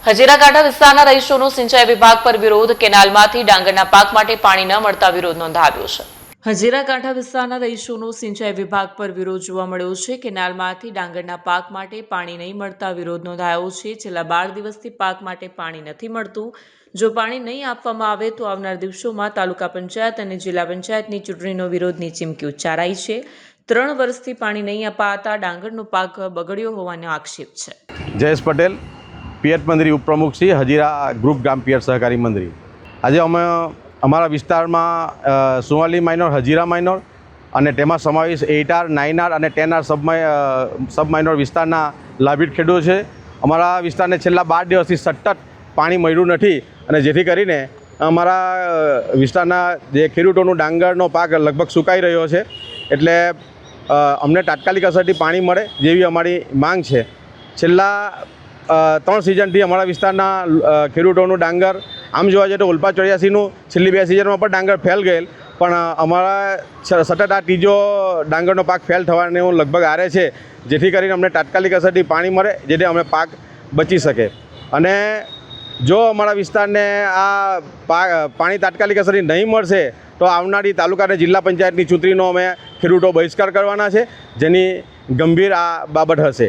હજીરા કાંઠા વિસ્તારના રહીશોનો સિંચાઈ વિભાગ પર વિરોધ. કેનાલમાંથી ડાંગરના પાક માટે પાણી ન મળતા વિરોધ નોંધાવ્યો છે. હજીરા કાંઠા વિસ્તારના રહીશોનો સિંચાઈ વિભાગ પર વિરોધ જોવા મળ્યો છે. કેનાલમાંથી ડાંગરના પાક માટે પાણી નહીં મળતા વિરોધ નોંધાયો છે. છેલ્લા 12 દિવસથી પાક માટે પાણી નથી મળતું. જો પાણી નહીં આપવામાં આવે તો આવનાર દિવસોમાં તાલુકા પંચાયત અને જિલ્લા પંચાયતની ચૂંટણીનો વિરોધની ચીમકી ઉચ્ચારાઈ છે. 3 વર્ષથી પાણી નહીં અપાતા ડાંગરનો પાક બગડ્યો હોવાનો આક્ષેપ છે. જયેશ પટેલ, પિયત મંત્રી ઉપપ્રમુખ શ્રી હજીરા ગ્રુપ ગ્રામ પિયત સહકારી મંત્રી. આજે અમે અમારા વિસ્તારમાં 44 માઇનોર, હજીરા માઇનોર અને તેમાં સમાવેશ 8R, 9R અને 10R સબ માઇનોર વિસ્તારના લાભીટ ખેડૂતો છે. અમારા વિસ્તારને છેલ્લા 12 દિવસથી સતત પાણી મળ્યું નથી અને જેથી કરીને અમારા વિસ્તારના જે ખેડૂતોનું ડાંગરનો પાક લગભગ સુકાઈ રહ્યો છે. એટલે અમને તાત્કાલિક અસરથી પાણી મળે જેવી અમારી માંગ છે. છેલ્લા 3 સિઝનથી અમારા વિસ્તારના ખેડૂતોનું ડાંગર આમ જોવા જઈએ તો ઉલ્પા 84નું છેલ્લી 2 સિઝનમાં પણ ડાંગર ફેલ ગયેલ, પણ અમારા સતત આ ત્રીજો ડાંગરનો પાક ફેલ થવાનું લગભગ આરે છે. જેથી કરીને અમને તાત્કાલિક અસરથી પાણી મળે જેથી અમે પાક બચી શકે. અને જો અમારા વિસ્તારને આ પાણી તાત્કાલિક અસરથી નહીં મળશે તો આવનારી તાલુકા અને જિલ્લા પંચાયતની ચૂંટણીનો અમે ખેડૂતો બહિષ્કાર કરવાના છે, જેની ગંભીર આ બાબત હશે.